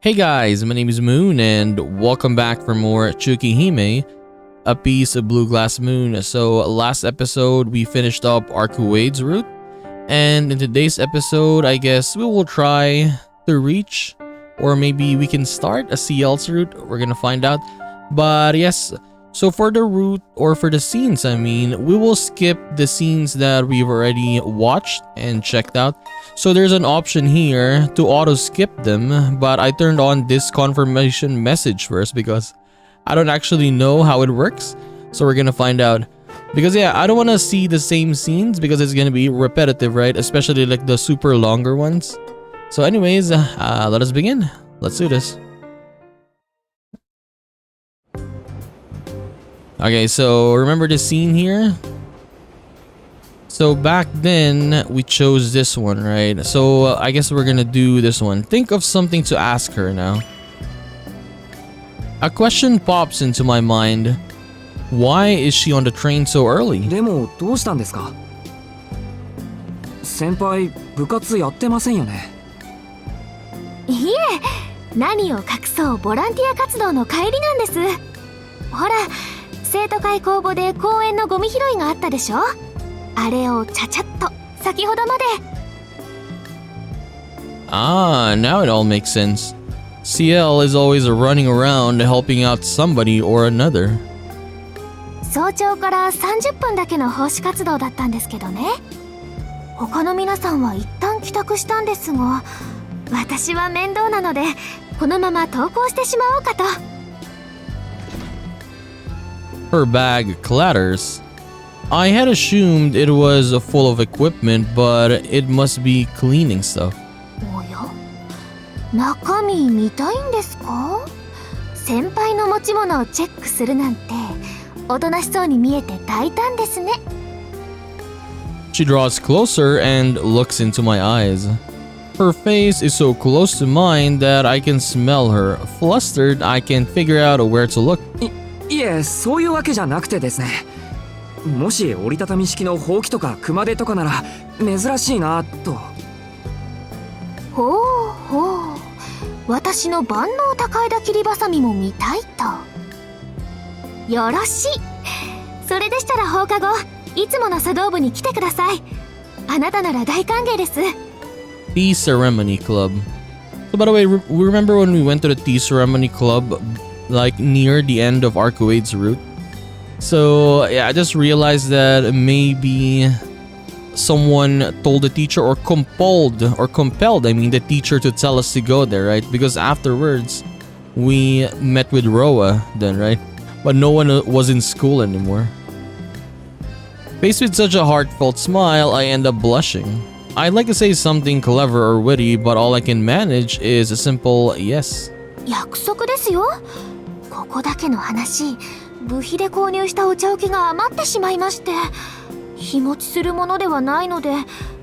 Hey guys, my name is Moon and welcome back for more Tsukihime, a piece of blue glass moon. So last episode we finished up Arcuade's route, and in today's episode I guess we will try to reach, or maybe we can start a CL's route. We're gonna find out. But yes, so for the route, or for the scenes we will skip the scenes that we've already watched and checked out. So there's an option here to auto skip them, but I turned on this confirmation message first because I don't actually know how it works. So we're gonna find out. Because yeah, I don't want to see the same scenes because it's gonna be repetitive, right? Especially like the super longer ones. So anyways, let us begin. Let's do this. Okay, so remember the scene here? So back then, we chose this one, right? So I guess we're gonna do this one. Think of something to ask her now. A question pops into my mind. Why is she on the train so early? でもどうしたんですか？先輩、部活やってませんよね。いえ、何を隠そうボランティア活動の帰りなんです。ほら、生徒会公募で公園のゴミ拾いがあったでしょ。あれをちゃちゃっと先ほどまで。Ah, now it all makes sense. CL is always running around helping out somebody or another. 早朝から30分だけの奉仕活動だったんですけどね。他の皆さんは一旦帰宅したんですが、私は面倒なのでこのまま登校してしまおうかと。Her bag clatters. I had assumed it was full of equipment, but it must be cleaning stuff. おや、中身見たいんですか？先輩の持ち物をチェックするなんておとなしそうに見えて大胆ですね。She draws closer and looks into my eyes. Her face is so close to mine that I can smell her. Flustered, I can't figure out where to look. いえ、そういうわけじゃなくてですね。もし折りたたみ式のほうきとか熊手とかなら珍しいなと。ほうほう、私の万能高枝切りばさみも見たいと。よろしい。それでしたら放課後いつもの茶道部に来てください。あなたなら大歓迎です。 Tea Ceremony Club. So by the way, remember when we went to the Tea Ceremony Club like near the end of Arcuade's route? So yeah, I just realized that maybe someone told the teacher or compelled the teacher to tell us to go there, right? Because afterwards we met with Roa then, right? But no one was in school anymore. Faced with such a heartfelt smile, I end up blushing. I'd like to say something clever or witty, but all I can manage is a simple yes. 約束ですよ。ここだけの話、部費で購入したお茶置きが余ってしまいまして、日持ちするものではないので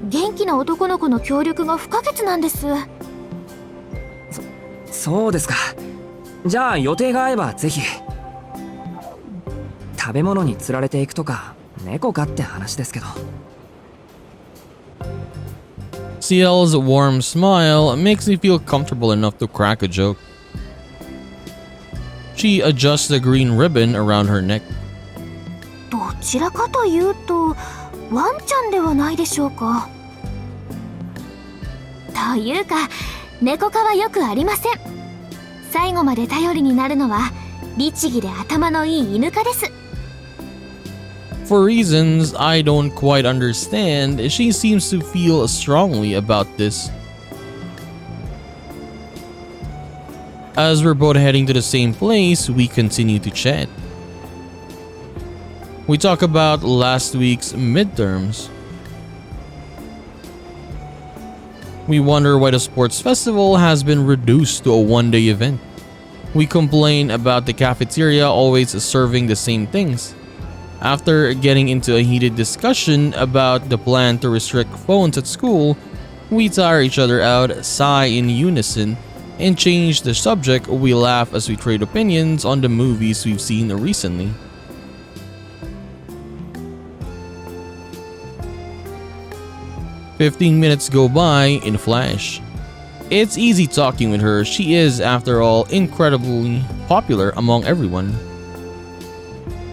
元気な男の子の協力が不可欠なんです。そうですか。じゃあ予定が合えばぜひ。食べ物に釣られていくとか猫かって話ですけど。CL's warm smile makes me feel comfortable enough to crack a joke. She adjusts the green ribbon around her neck. どちらかというとワンちゃんではないでしょうか。というか猫科はよくありません。最後まで頼りになるのは律儀で頭のいい犬科です。For reasons I don't quite understand, she seems to feel strongly about this. As we're both heading to the same place, we continue to chat. We talk about last week's midterms. We wonder why the sports festival has been reduced to a one-day event. We complain about the cafeteria always serving the same things. After getting into a heated discussion about the plan to restrict phones at school, we tire each other out, sigh in unison, and change the subject. We laugh as we trade opinions on the movies we've seen recently. "15 minutes go by in a flash. It's easy talking with her. She is, after all, incredibly popular among everyone.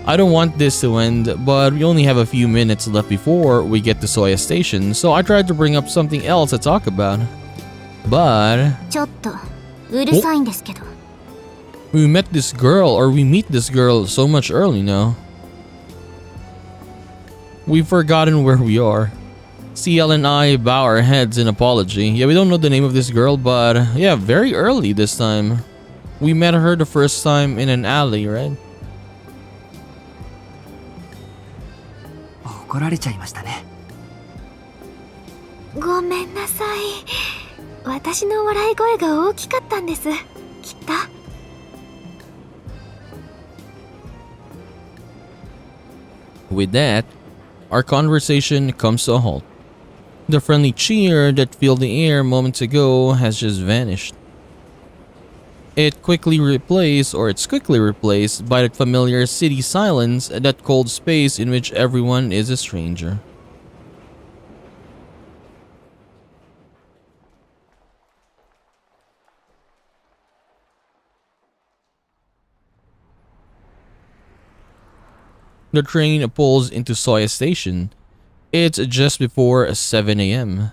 I don't want this to end, but we only have a few minutes left before we get to Soya Station, so I tried to bring up something else to talk about. But ちょっとうるさいんですけど。we meet this girl so much early now. We've forgotten where we are. CL and I bow our heads in apology. Yeah, we don't know the name of this girl, but yeah, very early this time. We met her the first time in an alley, right? 怒られちゃいましたね。ごめんなさい。私の笑い声が大きかったんです。きっと。With that, our conversation comes to a halt. The friendly cheer that filled the air moments ago has just vanished. It's quickly replaced by that familiar city silence, that cold space in which everyone is a stranger. The train pulls into Soya Station. It's just before 7 a.m.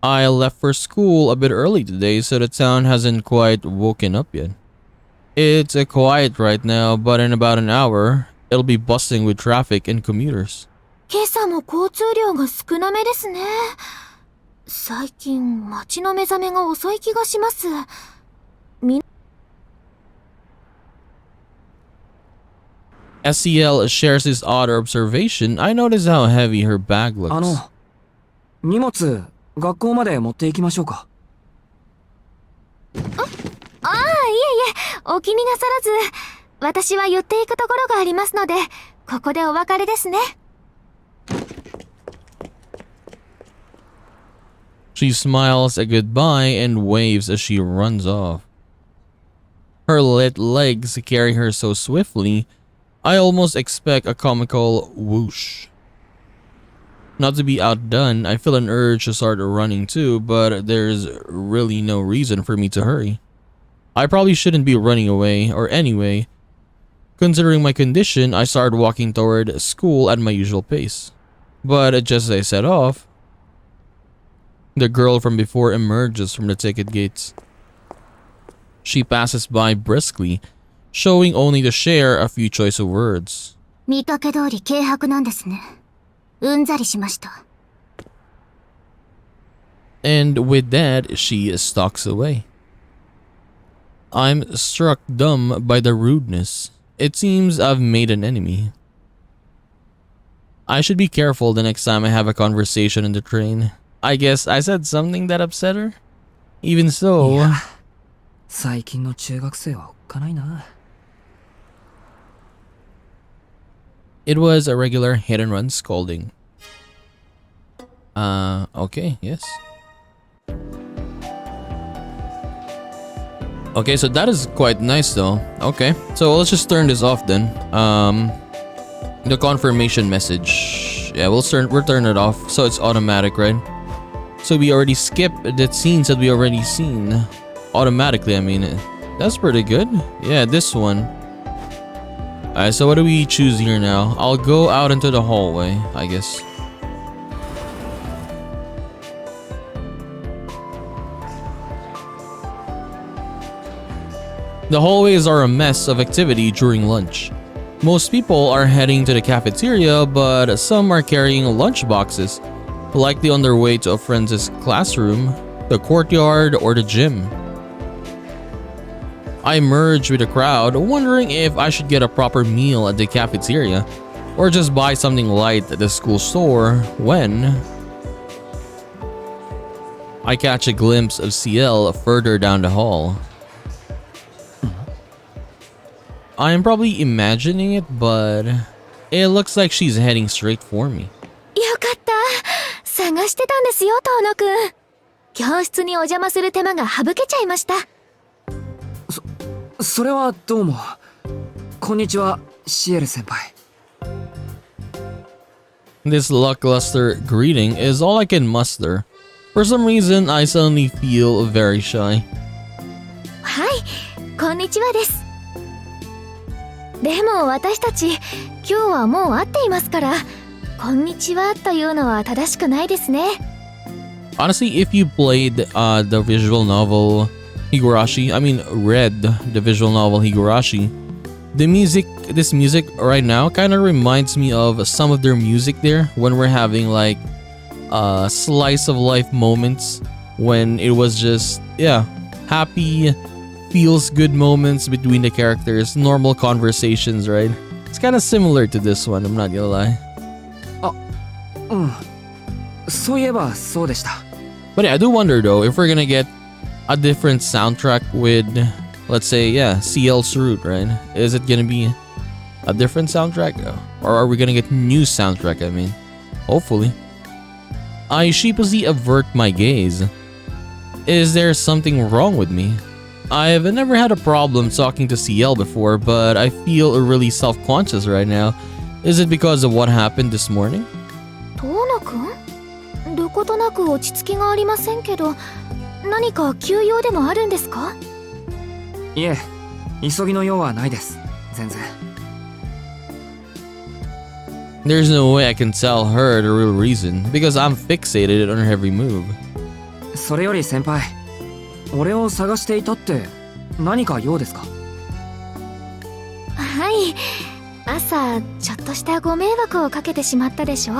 I left for school a bit early today, so the town hasn't quite woken up yet. It's quiet right now, but in about an hour, it'll be bustling with traffic and commuters. 今朝も交通量が少なめですね。最近街の目覚めが遅い気がします。SEL shares this odd observation. I notice how heavy her bag looks. 荷物学校まで持って行きましょうか。ああ、いえいえ、お気になさらず。私は寄っていくところがありますので、ここでお別れですね。She smiles a goodbye and waves as she runs off. Her lit legs carry her so swiftly, I almost expect a comical whoosh. Not to be outdone, I feel an urge to start running too, but there's really no reason for me to hurry. I probably shouldn't be running away, or anyway. Considering my condition, I started walking toward school at my usual pace. But just as I set off, the girl from before emerges from the ticket gates. She passes by briskly, showing only to share a few choice of words. 見かけ通り軽薄なんですね。うんざりしました。And with that, she stalks away. I'm struck dumb by the rudeness. It seems I've made an enemy. I should be careful the next time I have a conversation in the train. I guess I said something that upset her. Even so... いや、最近の中学生はおっかないな。It was a regular hit-and-run scolding. Okay, yes. Okay, so that is quite nice though. Okay, so let's just turn this off then. The confirmation message. Yeah, we'll turn it off so it's automatic, right? So we already skipped the scenes that we already seen. Automatically, I mean. That's pretty good. Yeah, this one. Alright, so what do we choose here now? I'll go out into the hallway, I guess. The hallways are a mess of activity during lunch. Most people are heading to the cafeteria, but some are carrying lunch boxes, likely on their way to a friend's classroom, the courtyard, or the gym. I merge with the crowd, wondering if I should get a proper meal at the cafeteria or just buy something light at the school store when I catch a glimpse of CL further down the hall. I am probably imagining it, but it looks like she's heading straight for me. よかった。探してたんですよ、遠野くん。教室にお邪魔する手間が省けちゃいました。それはどうも。こんにちは、シエル先輩。This lackluster greeting is all I can muster. For some reason, I suddenly feel very shy. はい、こんにちはです。でも私たち、今日はもう会っていますから、こんにちはというのは正しくないですね。Honestly, if you played the visual novel Higurashi, I mean read the visual novel Higurashi, this music right now kind of reminds me of some of their music there when we're having like slice of life moments when it was just happy, feels good moments between the characters, normal conversations, right? It's kind of similar to this one, I'm not gonna lie. そういえばそうでした。 But yeah, I do wonder though if we're gonna get a different soundtrack with, let's say, CL's route, right? Is it gonna be a different soundtrack? Or are we gonna get new soundtrack, I mean? Hopefully. I sheepishly avert my gaze. Is there something wrong with me? I've never had a problem talking to CL before, but I feel really self-conscious right now. Is it because of what happened this morning? 遠野くん？どことなく落ち着きがありませんけど、何か急用でもあるんですか？いえ、急ぎの用はないです。全然。There's no way I can tell her the real reason, because I'm fixated on her every move. それより先輩、俺を探していたって何か用ですか？はい、朝ちょっとしたご迷惑をかけてしまったでしょ。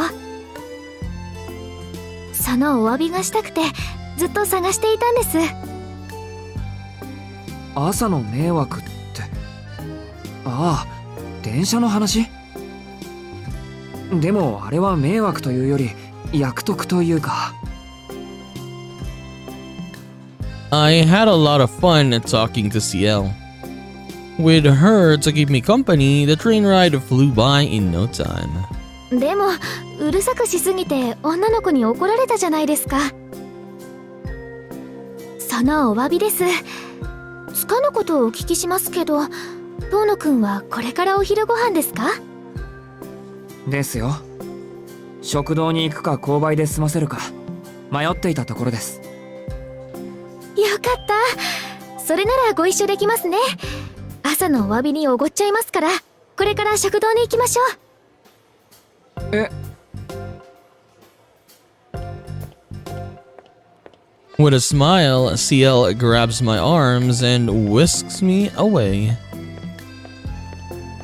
そのお詫びがしたくてずっと探していたんです。朝の迷惑って、ああ、電車の話？でもあれは迷惑というより役得というか。I had a lot of fun talking to CL. With her to keep me company, the train ride flew by in no time. でもうるさくしすぎて女の子に怒られたじゃないですか。そのお詫びです。つかぬことをお聞きしますけど、遠野くんはこれからお昼ご飯ですか？ですよ。食堂に行くか購買で済ませるか迷っていたところです。よかった。それならご一緒できますね。朝のお詫びにおごっちゃいますから、これから食堂に行きましょう。え？ With a smile, CL grabs my arms and whisks me away.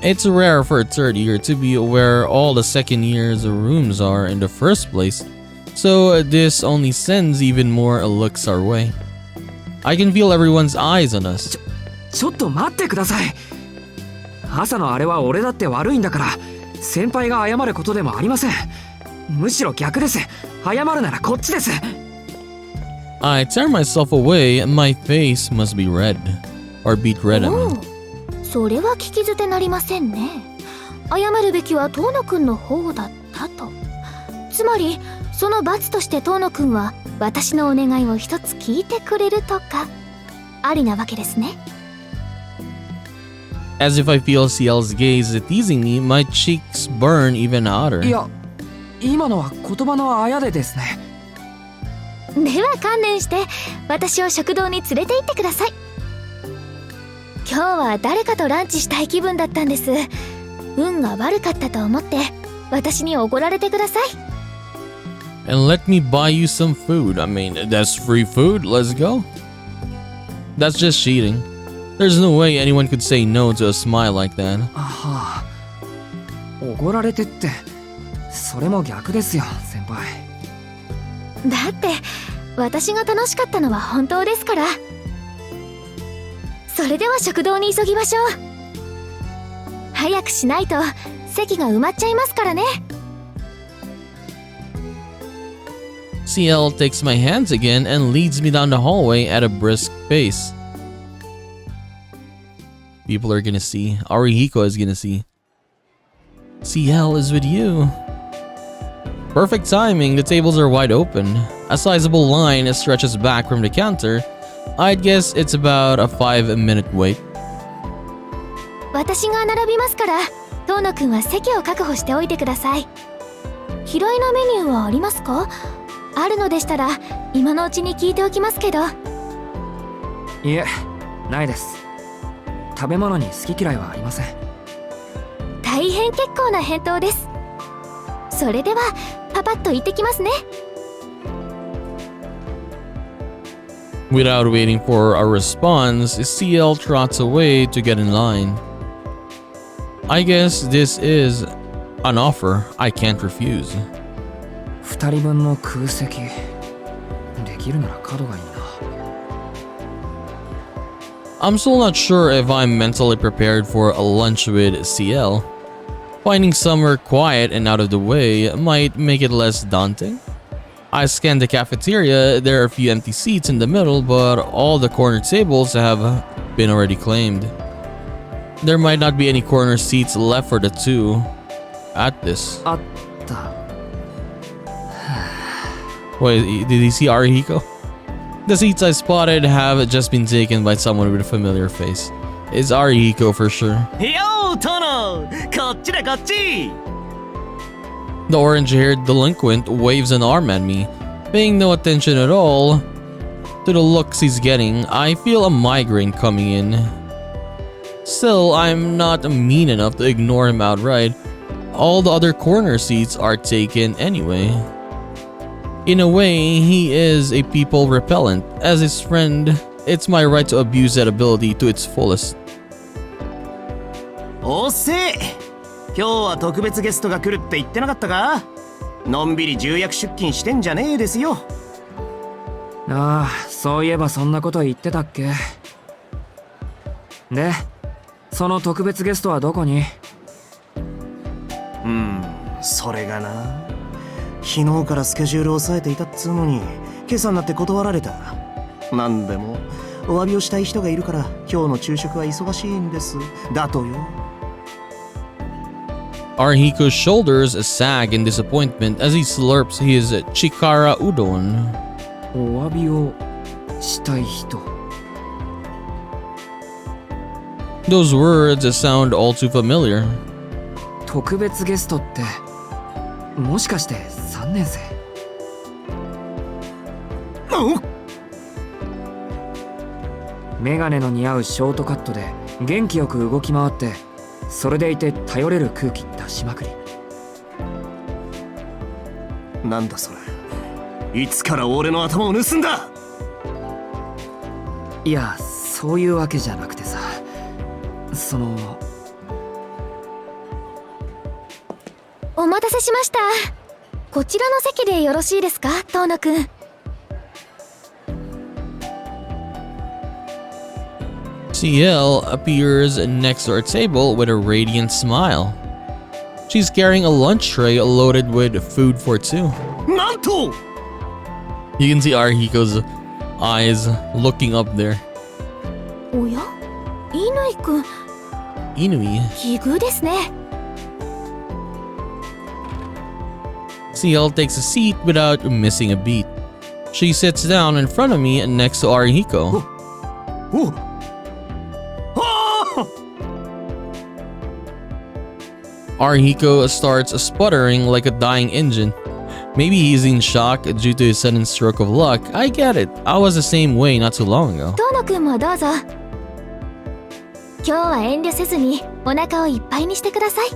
It's rare for a third year to be where all the second year's rooms are in the first place, so this only sends even more looks our way. I can feel everyone's eyes on us. ちょっと待ってください。朝のあれは俺だって悪いんだから、先輩が謝ることでもありません。むしろ逆です。謝るならこっちです。I tear myself away, my face must be red. Or beat red, I mean. それは聞き捨てなりませんね。謝るべきは遠野くんの方だったと。つまりその罰として遠野くんは私のお願いを一つ聞いてくれるとかありなわけですね。As if I feel CL's gaze teasing me, my cheeks burn even hotter. いや、今のは言葉のあやでですね。では観念して私を食堂に連れて行ってください。今日は誰かとランチしたい気分だったんです。運が悪かったと思って私におごられてください。And let me buy you some food. I mean, that's free food. Let's go. That's just cheating. There's no way anyone could say no to a smile like that. ああ、おごられてってそれも逆ですよ、先輩。だって私が楽しかったのは本当ですから。それでは食堂に急ぎましょう。早くしないと席が埋まっちゃいますからね。CL takes my hands again and leads me down the hallway at a brisk pace. People are gonna see. Arihiko is gonna see. CL is with you. Perfect timing, the tables are wide open. A sizable line stretches back from the counter. I'd guess it's about a 5-minute wait. 私が並びますから、遠野くんは席を確保しておいてください。嫌いなメニューはありますか？あるのでしたら今のうちに聞いておきますけど。いえ、ないです。食べ物に好き嫌いはありません。大変結構な返答です。それではパパッと行ってきますね。Without waiting for a response, CL trots away to get in line. I guess this is an offer I can't refuse. 2人分の空席できるなら角がいいな。I'm still not sure if I'm mentally prepared for a lunch with CL. Finding somewhere quiet and out of the way might make it less daunting. I scanned the cafeteria. There are a few empty seats in the middle, but all the corner tables have been already claimed. There might not be any corner seats left for the two at this. あった。Wait, did he see Arihiko? The seats I spotted have just been taken by someone with a familiar face. It's Arihiko for sure. Yo, Tono! こっちだこっち! The orange-haired delinquent waves an arm at me, paying no attention at all to the looks he's getting. I feel a migraine coming in. Still, I'm not mean enough to ignore him outright. All the other corner seats are taken anyway. In a way, he is a people repellent. As his friend, it's my right to abuse that ability to its fullest. おっせえ今日は特別ゲストが来るって言ってなかったかのんびり重役出勤してんじゃねえですよ。ああ、そういえばそんなこと言ってたっけ。で、その特別ゲストはどこに？それがな。昨日からスケジュールを抑えていたっつうのに、今朝になって断られた。なんでも、お詫びをしたい人がいるから、今日の昼食は忙しいんです。だとよ。Arihiko's shoulders sag in disappointment as he slurps his chikara udon. お詫びをしたい人。Those words sound all too familiar. 特別ゲストってもしかして3年生？メガネの似合うショートカットで元気よく動き回って、それでいて頼れる空気出しまくり。なんだそれ。いつから俺の頭を盗んだ？いや、そういうわけじゃなくてさ、その。お待たせしました。こちらの席でよろしいですか、遠野くん。CL appears next to our table with a radiant smile. She's carrying a lunch tray loaded with food for two. なんと! You can see Arihiko's eyes looking up there. おや、乾くん。Inui. 奇遇ですね。CL takes a seat without missing a beat. She sits down in front of me next to Arihiko. おArihiko starts sputtering like a dying engine. Maybe he's in shock due to his sudden stroke of luck. I get it. I was the same way not too long ago. 遠野くんもどうぞ。今日は遠慮せずにお腹をいっぱいにしてください。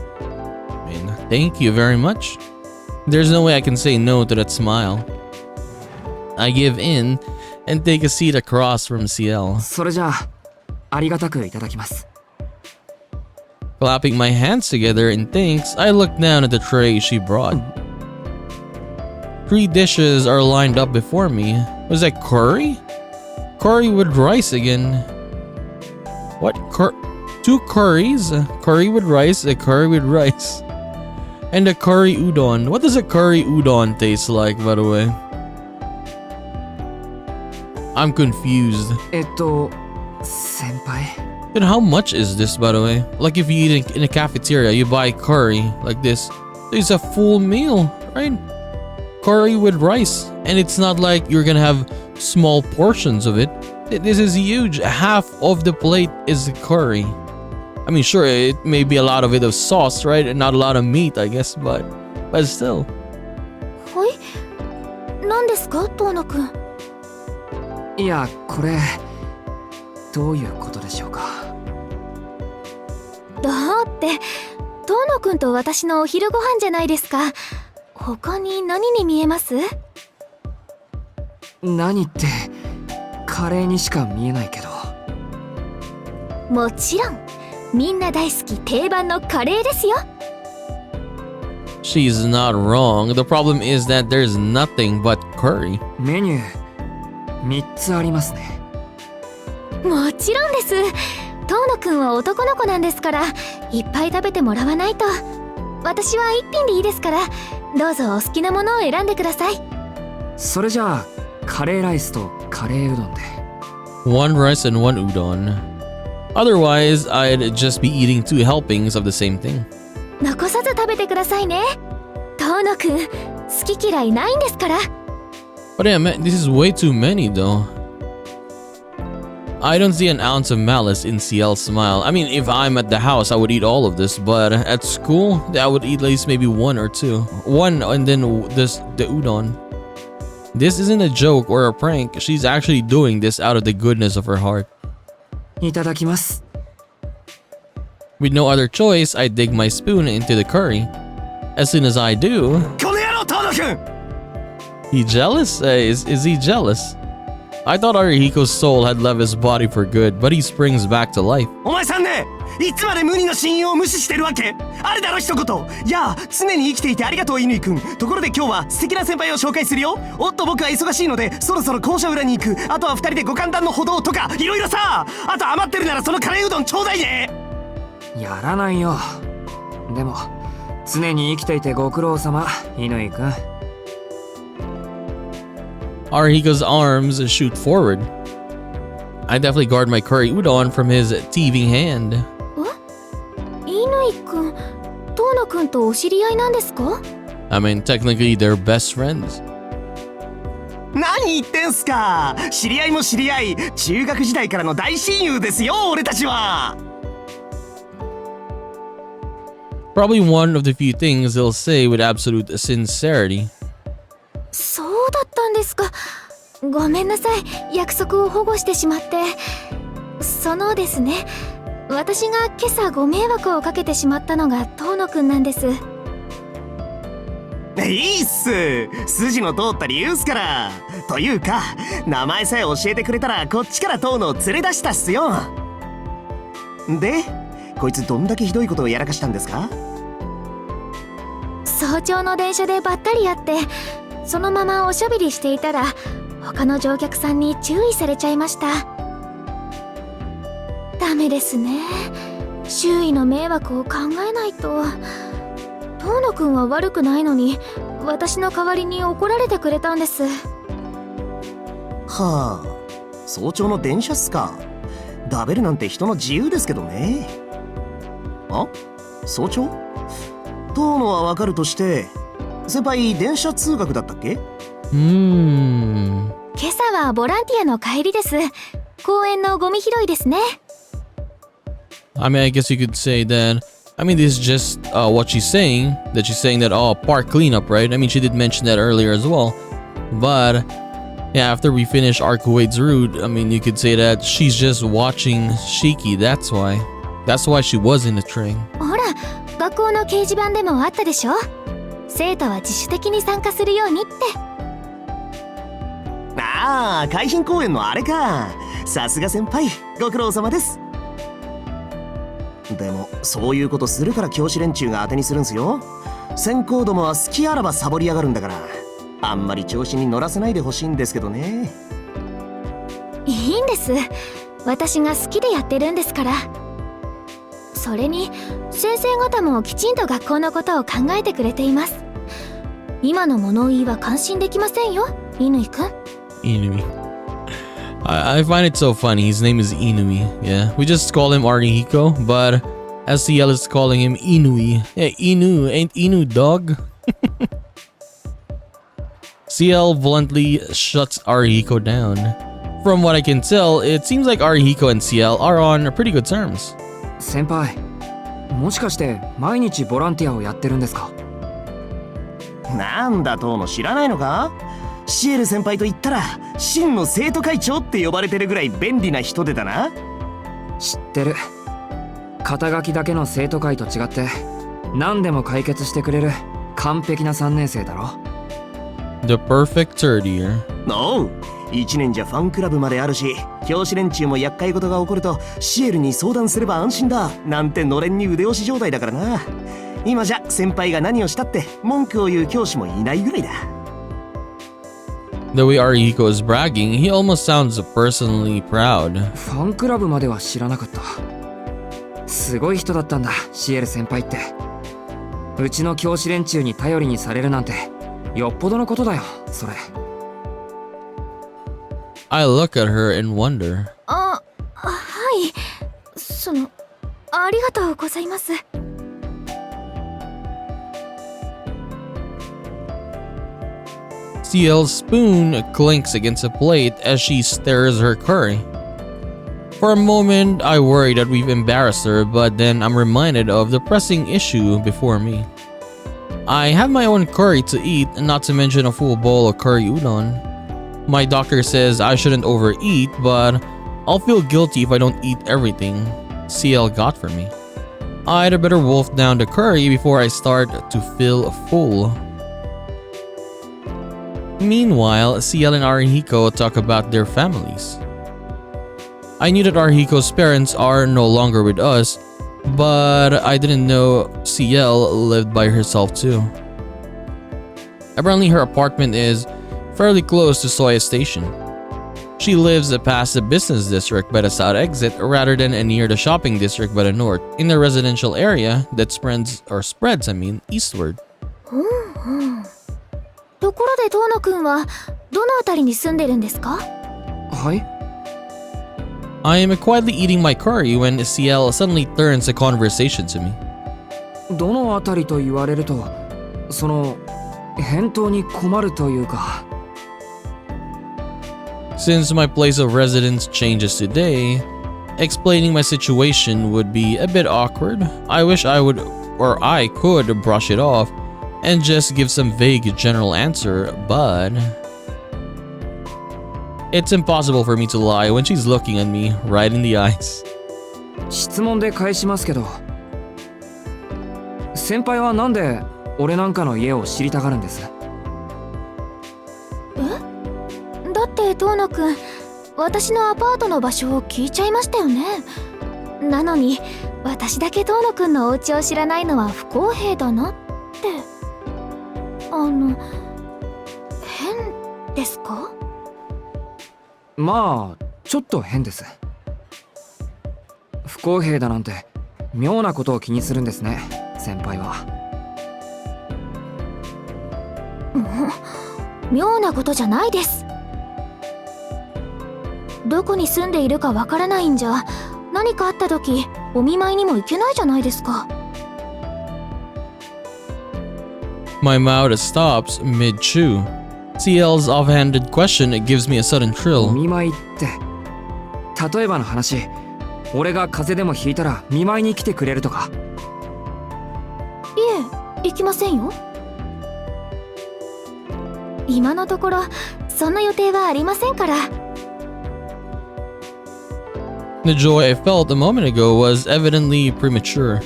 And thank you very much. There's no way I can say no to that smile. I give in and take a seat across from CL. それじゃあ、ありがたくいただきます。Clapping my hands together in thanks, I look down at the tray she brought. 3 dishes are lined up before me. Was that curry? Curry with rice again. What? 2 curries? Curry with rice, a curry with rice. And a curry udon. What does a curry udon taste like, by the way? I'm confused. 先輩。And how much is this, by the way? Like if you eat in a cafeteria, you buy curry like this. It's a full meal, right? Curry with rice. And it's not like you're gonna have small portions of it. This is huge. Half of the plate is curry. I mean, sure, it may be a lot of it of sauce, right? And not a lot of meat, I guess, but still. はい。何ですか、遠野くん。いや、これどういうことでしょうか。どうって遠野くんと私のお昼ご飯じゃないですか。他に何に見えます？何って、カレーにしか見えないけど。もちろんみんな大好き定番のカレーですよ。 She's not wrong. The problem is that there's nothing but curry. メニュー3つありますね。もちろんです。遠野くんは男の子なんですから、いっぱい食べてもらわないと。私は一品でいいですから、どうぞお好きなものを選んでください。それじゃあカレーライスとカレーうどんで。 One rice and one udon. Otherwise, I'd just be eating 2 helpings of the same thing. 残さず食べてくださいね。遠野くん好き嫌いないんですから。 But yeah, man, this is way too many though. I don't see an ounce of malice in CL's smile. I mean, if I'm at the house, I would eat all of this, but at school, I would eat at least maybe 1 or 2. 1 and then the udon. This isn't a joke or a prank. She's actually doing this out of the goodness of her heart. いただきます。 With no other choice, I dig my spoon into the curry. As soon as I do, この野郎遠野くん he jealous? Is he jealous? I thought Arihiko's soul had left his body for good, but he springs back to life. お前さんね、いつまで無二の親友を無視してるわけ？あれだろ一言。いやあ、常に生きていてありがとう乾くん。ところで今日は素敵な先輩を紹介するよ。おっと僕は忙しいのでそろそろ校舎裏に行く。あとは2人でご歓談の歩道とかいろいろさ。あと余ってるならそのカレーうどんちょうだいね。やらないよ。でも常に生きていてご苦労様、乾くん。Arihiko's arms shoot forward. I definitely guard my curry udon from his thieving hand. 乾くん、遠野くんとお知り合いなんですか？ I mean, technically they're best friends. 何言ってんすか。知り合いも知り合い、中学時代からの大親友ですよ俺たちは。Probably one of the few things they'll say with absolute sincerity. そうだったんですか。ごめんなさい、約束を保護してしまって。そのですね、私が今朝ご迷惑をかけてしまったのが遠野くんなんです。いいっす。筋の通った理由っすから。というか名前さえ教えてくれたらこっちから遠野を連れ出したっすよ。でこいつどんだけひどいことをやらかしたんですか？早朝の電車でばったり会って、そのままおしゃべりしていたら他の乗客さんに注意されちゃいました。ダメですね。周囲の迷惑を考えないと。遠野くんは悪くないのに私の代わりに怒られてくれたんです。はあ、早朝の電車っすか。ダベるなんて人の自由ですけどね。あ、早朝？遠野はわかるとして、先輩電車通学だったっけ？今朝はボランティアの帰りです。公園のゴミ拾いですね。I mean, I guess you could say that. I mean, this is just what she's saying. That she's saying that, oh, park cleanup, right? I mean, she did mention that earlier as well. But yeah, after we finish our Kuwait's route, I mean, you could say that she's just watching Shiki. That's why. That's why she was in the train. ほら、学校の掲示板でもあったでしょ。生徒は自主的に参加するようにって。ああ、海浜公園のあれか。さすが先輩、ご苦労様です。でもそういうことするから教師連中が当てにするんすよ。先行どもは好きあらばサボりやがるんだから、あんまり調子に乗らせないでほしいんですけどね。いいんです。私が好きでやってるんですから。それに先生方もきちんと学校のことを考えてくれています。今の物言いは感心できませんよ、乾くん。Inui. I find it so funny. His name is Inui. Yeah, we just call him Arihiko, but SCL is calling him Inui. Yeah, Inu. Ain't Inu dog? CL bluntly shuts Arihiko down. From what I can tell, it seems like Arihiko and CL are on pretty good terms. 先輩、もしかして毎日ボランティアをやってるんですか？なんだ遠野知らないのか？シエル先輩と言ったら真の生徒会長って呼ばれてるぐらい便利な人でだな。知ってる。肩書きだけの生徒会と違って何でも解決してくれる完璧な3年生だろ。 The perfect third year. おう、1年じゃファンクラブまであるし、教師連中も厄介事が起こるとシエルに相談すれば安心だなんてのれんに腕押し状態だからな。今じゃ先輩が何をしたって文句を言う教師もいないぐらいだ。 The way Arihiko is bragging, he almost sounds personally proud. ファンクラブまでは知らなかった。すごい人だったんだ、シエル先輩って。うちの教師連中に頼りにされるなんてよっぽどのことだよ、それ。 I look at her in wonder. はい。ありがとうございます。CL's spoon clinks against a plate as she stirs her curry. For a moment, I worry that we've embarrassed her, but then I'm reminded of the pressing issue before me. I have my own curry to eat, not to mention a full bowl of curry udon. My doctor says I shouldn't overeat, but I'll feel guilty if I don't eat everything CL got for me. I'd better wolf down the curry before I start to feel full. Meanwhile, CL and Arihiko talk about their families. I knew that Arihiko's parents are no longer with us, but I didn't know CL lived by herself too. Apparently her apartment is fairly close to Soya Station. She lives past the business district by the south exit rather than near the shopping district by the north, in a residential area that spreads eastward. ところで遠野くんはどのあたりに住んでるんですか？はい。 I am quietly eating my curry when CL suddenly turns the conversation to me. どのあたりと言われると、返答に困るというか。 Since my place of residence changes today, explaining my situation would be a bit awkward. I wish I could brush it off and just give some vague general answer, but it's impossible for me to lie when she's looking at me right in the eyes. 質問で返しますけど、先輩はなんで俺なんかの家を知りたがるんです？だって遠野くん、私のアパートの場所を聞いちゃいましたよね。なのに私だけ遠野くんのお家を知らないのは不公平だなって。変ですか？まあちょっと変です。不公平だなんて妙なことを気にするんですね、先輩は。妙なことじゃないです。どこに住んでいるかわからないんじゃ、何かあった時お見舞いにも行けないじゃないですか。 My mouth stops mid-chew. CL's offhanded question gives me a sudden お thrill. 見舞いって、例えばの話、俺が風邪でもひいたら見舞いに来てくれるとか。いえ、行きませんよ。今のところそんな予定はありませんから。 The joy I felt a moment ago was evidently premature.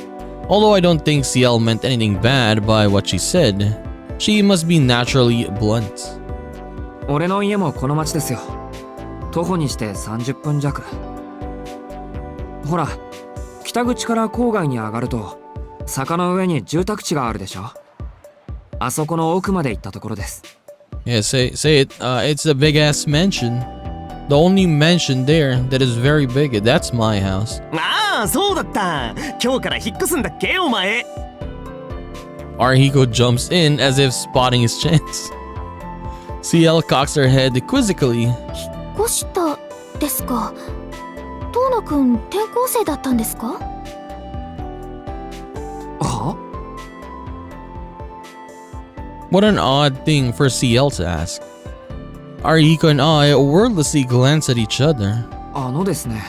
Although I don't think CL meant anything bad by what she said, she must be naturally blunt. 俺の家もこの町ですよ。徒歩にして30分弱。ほら、北口から郊外に上がると坂の上に住宅地があるでしょ。あそこの奥まで行ったところです。 Yeah, say it. It's a big ass mansion. The only mansion there that is very big. That's my house. ああ、そうだった。今日から引っ越すんだっけ、お前。 Arihiko jumps in as if spotting his chance. CL cocks her head quizzically. 引っ越したですか？遠野くん転校生だったんですか？は？ What an odd thing for CL to ask. Arihiko and I wordlessly glance at each other. あのですね、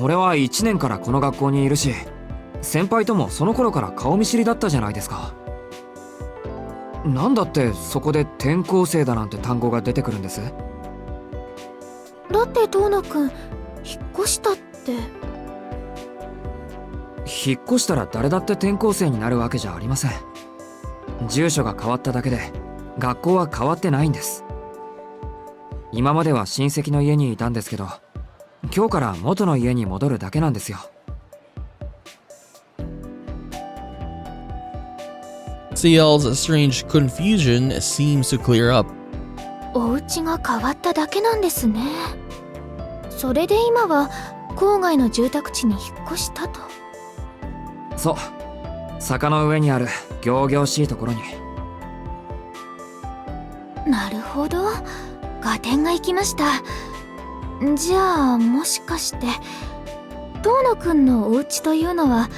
俺は1年からこの学校にいるし、先輩ともその頃から顔見知りだったじゃないですか。なんだってそこで転校生だなんて単語が出てくるんです？だって遠野くん引っ越したって。引っ越したら誰だって転校生になるわけじゃありません。住所が変わっただけで学校は変わってないんです。今までは親戚の家にいたんですけど、今日から元の家に戻るだけなんですよ。CL's strange confusion seems to clear up. お家が変わっただけなんですね。それで今は郊外の住宅地に引っ越したと。そう、坂の上にある仰々しいところに。なるほど、合点がいきました。じゃあもしかして遠野くんのお家というのは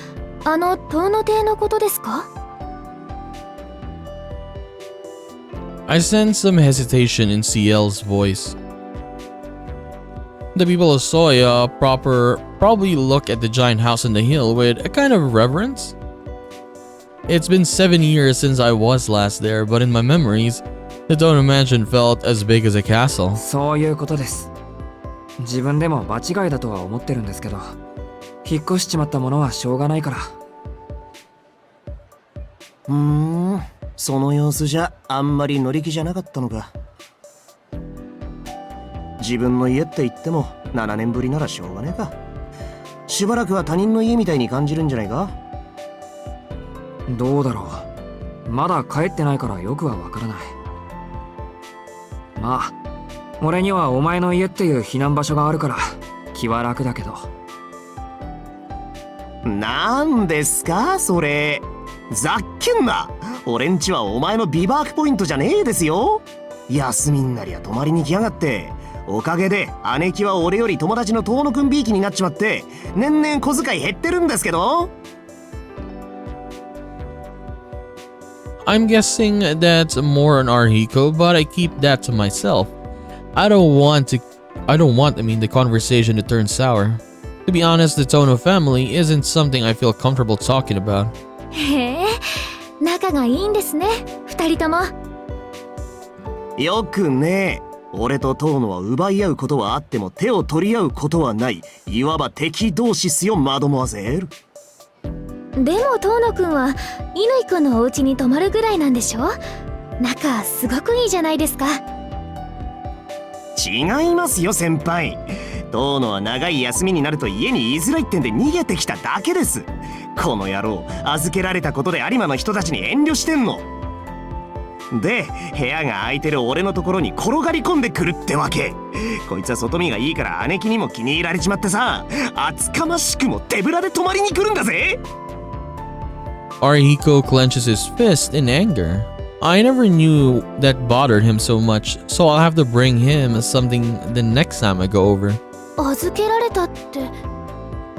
あの遠野邸のことですか？ I sense some hesitation in CL's voice. The people of Soya probably look at the giant house on the hill with a kind of reverence. It's been 7 years since I was last there, but in my memories, the Dono mansion felt as big as a castle. そういうことです。自分でも場違いだとは思ってるんですけど、引っ越しちまったものはしょうがないから。その様子じゃあんまり乗り気じゃなかったのか。自分の家って言っても7年ぶりならしょうがねえか。しばらくは他人の家みたいに感じるんじゃないか。どうだろう。まだ帰ってないからよくはわからない。まあ俺にはお前の家っていう避難場所があるから気は楽だけど。なんですかそれ。ざっけんな。俺んちはお前のビバークポイントじゃねえですよ。休みになりゃ泊まりに来やがって。おかげで姉貴は俺より友達の遠野くんびいきになっちまって年々小遣い減ってるんですけど。I'm guessing that's more on Arhiko, but I keep that to myself. I don't want the conversation to turn sour. To be honest, the Tono family isn't something I feel comfortable talking about. へえ、仲がいいんですね、二人とも。よくねえ。俺と遠野は奪い合うことはあっても手を取り合うことはない。いわば敵同士っすよ、マドモアゼル。でも遠野くんは乾くんのお家に泊まるぐらいなんでしょ？仲すごくいいじゃないですか。違いますよ先輩。遠野は長い休みになると家に居づらいってんで逃げてきただけです。この野郎、預けられたことで有馬の人たちに遠慮してんので、部屋が空いてる俺のところに転がり込んでくるってわけ。こいつは外見がいいから姉貴にも気に入られちまってさ、厚かましくも手ぶらで泊まりに来るんだぜ。Arihiko clenches his fist in anger. I never knew that bothered him so much, so I'll have to bring him something the next time I go over. 預けられたって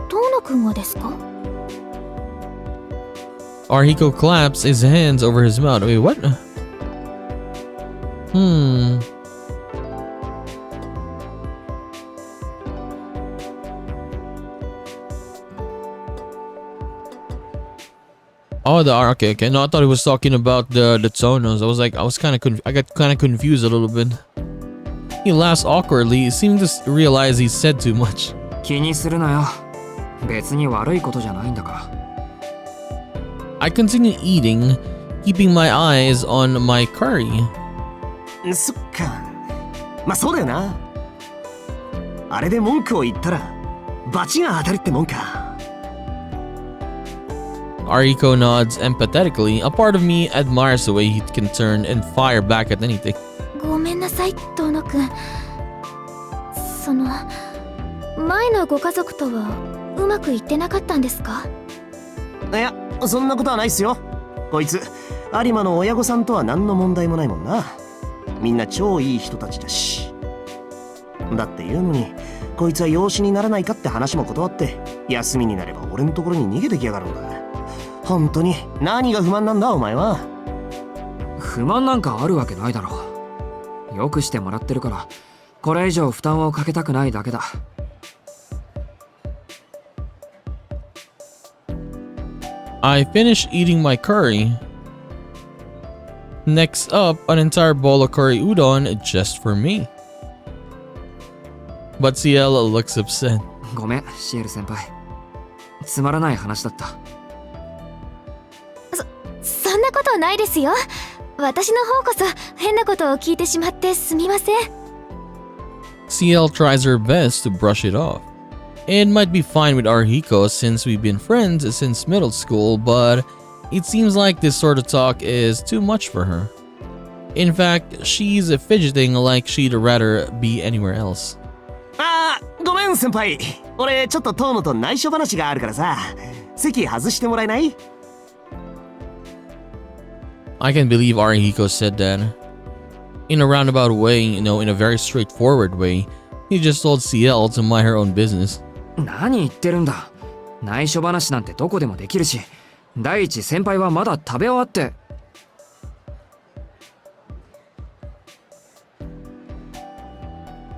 遠野くんがですか？ Arihiko claps his hands over his mouth. Wait, what? Oh, okay. No, I thought he was talking about the Tonos. I got kind of confused a little bit. He laughs awkwardly, seeming to realize he said too much. 気にするなよ。別に悪いことじゃないんだから。I continue eating, keeping my eyes on my curry. そっか。まあそうだよな。あれで文句を言ったら罰が当たるってもんか。Ariko nods empathetically. A part of me admires the way he can turn and fire back at anything. ごめんなさい遠野くん。その前のご家族とはうまくいってなかったんですか？いや、そんなことはないっすよ。こいつ有馬の親御さんとは何の問題もないもんな。みんな超いい人たちだし。だって言うのにこいつは養子にならないかって話も断って休みになれば俺のところに逃げてきやがるんだ。本当に何が不満なんだお前は。不満なんかあるわけないだろう。よくしてもらってるからこれ以上負担をかけたくないだけだ。I finished eating my curry. Next up, an entire bowl of curry udon just for me. But CL looks upset. ごめん、シエル先輩。つまらない話だった。そんなことないですよ。私の方こそ変なことを聞いてしまってすみません。CL tries her best to brush it off. It might be fine with Arihiko since we've been friends since middle school, but it seems like this sort of talk is too much for her. In fact, she's fidgeting like she'd rather be anywhere else. ごめん先輩。俺ちょっと遠野と内緒話があるからさ。席外してもらえない？ I can't believe Arihiko said that. In a roundabout way, in a very straightforward way, he just told CL to mind her own business. 何言ってるんだ。内緒話なんてどこでもできるし、第一先輩はまだ食べ終わって。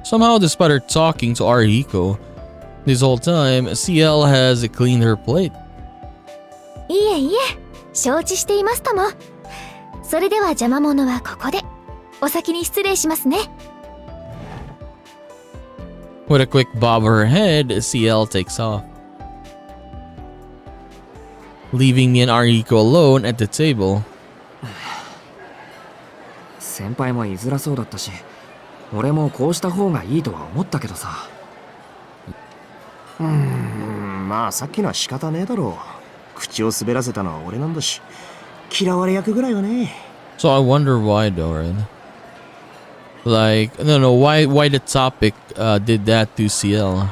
Somehow, despite her talking to Arihiko this whole time, CL has cleaned her plate. いえいえ、承知していますとも。それでは邪魔者はここで。お先に失礼しますね。With a quick bob of her head, CL takes off, leaving me and Arihiko alone at the table. 先輩も居づらそうだったし、俺もこうした方がいいとは思ったけどさ。まあさっきのは仕方ねえだろう。口を滑らせたのは俺なんだし、嫌われ役ぐらいはね。So I wonder why, Doran. Like, no, why the topic did that to CL?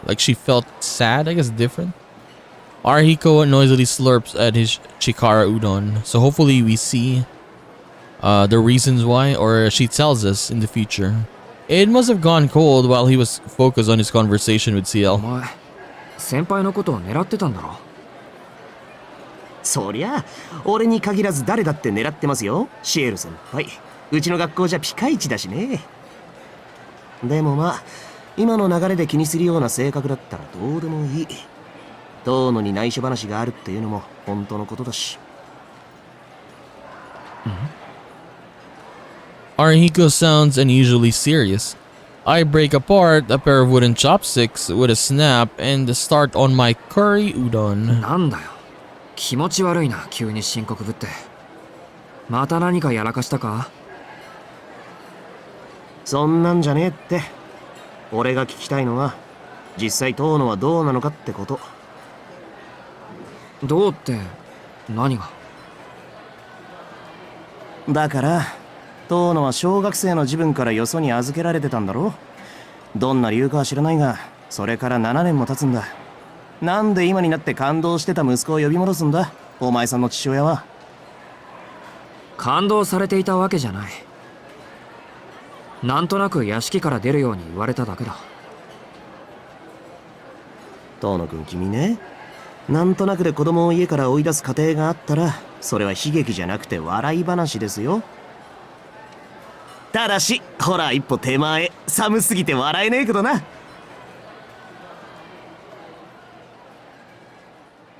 Like she felt sad, I guess different. Arihiko noisily slurps at his Chikara udon, so hopefully we see the reasons why, or she tells us in the future. It must have gone cold while he was focused on his conversation with お CL. 前、先輩のことを狙ってたんだろ。そりゃ俺に限らず誰だって狙ってますよ、シエル先輩。うちの学校じゃピカイチだしね。でもまあ今の流れで気にするような性格だったらどうでもいい。遠野に内緒話があるっていうのも本当のことだし。Arihiko sounds unusually serious. I break apart a pair of wooden chopsticks with a snap and start on my curry udon. なんだよ。気持ち悪いな、急に深刻ぶって。また何かやらかしたか？そんなんじゃねえって。俺が聞きたいのは実際遠野はどうなのかってこと。どうって何が？だから遠野は小学生の自分からよそに預けられてたんだろ。どんな理由かは知らないが、それから7年も経つんだ。なんで今になって感動してた息子を呼び戻すんだ、お前さんの父親は。感動されていたわけじゃない。なんとなく屋敷から出るように言われただけだ。遠野くん君ね、なんとなくで子供を家から追い出す過程があったらそれは悲劇じゃなくて笑い話ですよ。ただしほら一歩手前、寒すぎて笑えねえけどな。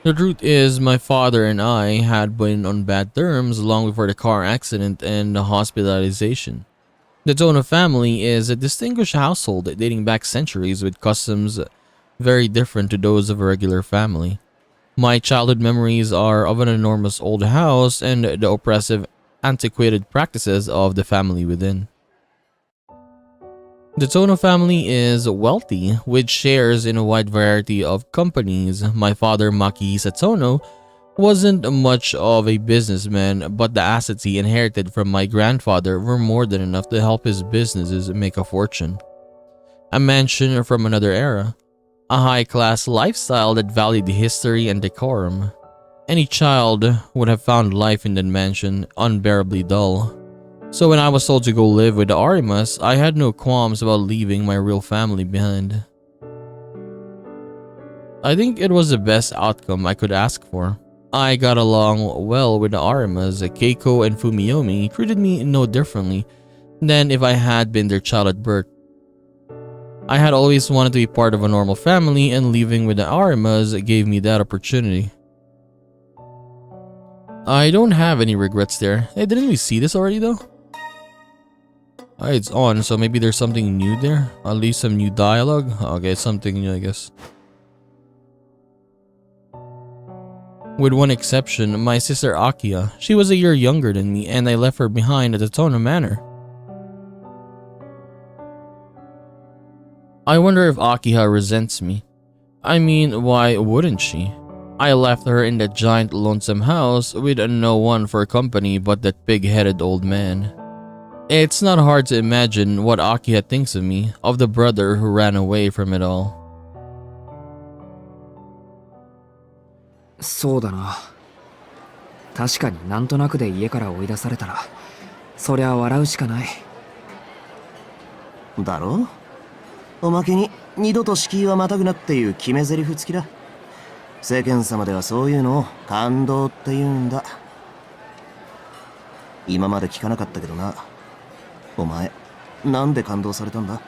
The truth is, my father and I had been on bad terms long before the car accident and the hospitalization. The Tono family is a distinguished household dating back centuries with customs very different to those of a regular family. My childhood memories are of an enormous old house and the oppressive, antiquated practices of the family within. The Tono family is wealthy, with shares in a wide variety of companies. My father, Makihisa Tono, wasn't much of a businessman, but the assets he inherited from my grandfather were more than enough to help his businesses make a fortune. A mansion from another era. A high-class lifestyle that valued history and decorum. Any child would have found life in that mansion unbearably dull. So when I was told to go live with the Arimas, I had no qualms about leaving my real family behind. I think it was the best outcome I could ask for. I got along well with the Arimas. Keiko and Fumiyomi treated me no differently than if I had been their child at birth. I had always wanted to be part of a normal family, and living with the Arimas gave me that opportunity. I don't have any regrets there. Hey, didn't we see this already though? It's on, so maybe there's something new there. At least some new dialogue. Okay, something new, I guess. With one exception, my sister Akia. She was a year younger than me, and I left her behind at the Tono Manor. I wonder if Akiha resents me. I mean, why wouldn't she? I left her in that giant lonesome house with no one for company but that pig-headed old man. It's not hard to imagine what Akiha thinks of me, of the brother who ran away from it all. そうだな。確かになんとなくで家から追い出されたら、そりゃ笑うしかない。だろ？おまけに二度と敷居はまたぐなっていう決め台詞付きだ。世間様ではそういうのを感動って言うんだ。今まで聞かなかったけどな。お前、なんで感動されたんだ？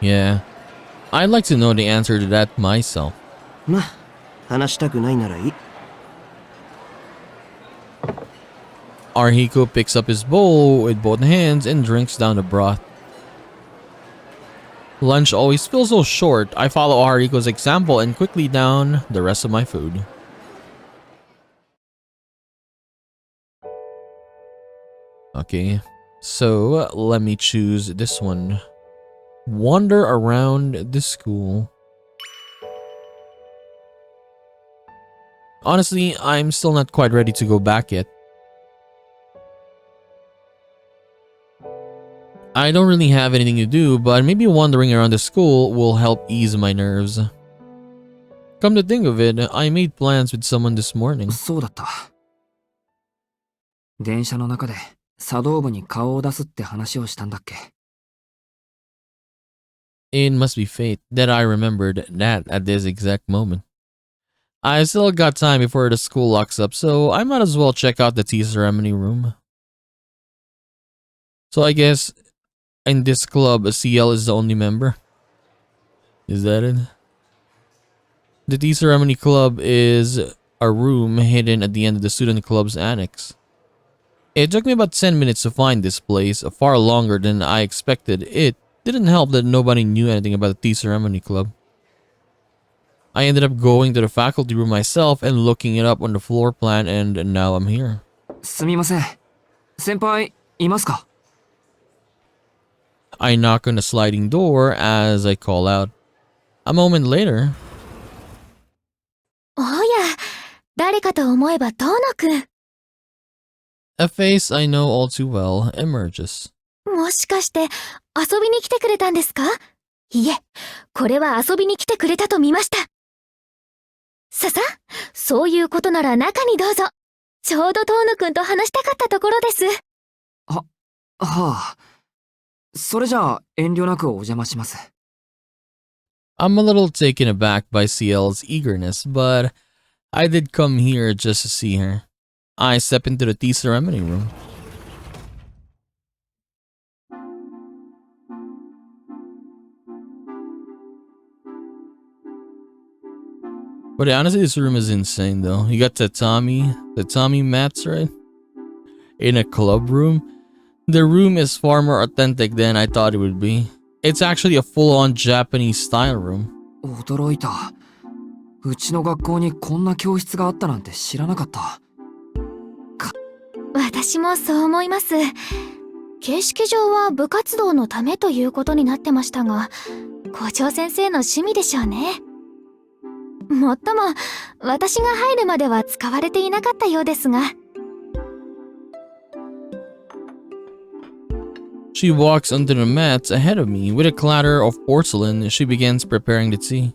Yeah, I'd like to know the answer to that myself. ま、話したくないならいい。Arhiko picks up his bowl with both hands and drinks down the broth. Lunch always feels so short. I follow Arhiko's example and quickly down the rest of my food. Okay, so let me choose this one. Wander around the school. Honestly, I'm still not quite ready to go back yet. I don't really have anything to do, but maybe wandering around the school will help ease my nerves. Come to think of it, I made plans with someone this morning. そうだった。電車の中で茶道部に顔を出すって話をしたんだっけ。It must be fate that I remembered that at this exact moment. I still got time before the school locks up, so I might as well check out the tea ceremony room. So I guess in this club, CL is the only member. Is that it? The tea ceremony club is a room hidden at the end of the student club's annex. It took me about 10 minutes to find this place, far longer than I expected. It didn't help that nobody knew anything about the tea ceremony club. I ended up going to the faculty room myself and looking it up on the floor plan, and now I'm here. すみません。先輩、いますか？ I knock on the sliding door as I call out. A moment later. おや、誰かと思えば遠野くん。A face I know all too well emerges. もしかして遊びに来てくれたんですか？いえ、これは遊びに来てくれたと見ました。さ、そういうことなら中にどうぞ。ちょうど遠野くんと話したかったところです。はあ。それじゃあ遠慮なくお邪魔します。I'm a little taken aback by CL's eagerness, but I did come here just to see her. I step into the tea ceremony room. But honestly, this room is insane though. You got tatami mats, right? In a club room. The room is far more authentic than I thought it would be. It's actually a full-on Japanese style room. 驚いた。うちの学校にこんな教室があったなんて知らなかった。私もそう思います。形式上は部活動のためということになってましたが、校長先生の趣味でしょうね。もっとも、私が入るまでは使われていなかったようですが。She walks onto the mats ahead of me. With a clatter of porcelain, she begins preparing the tea.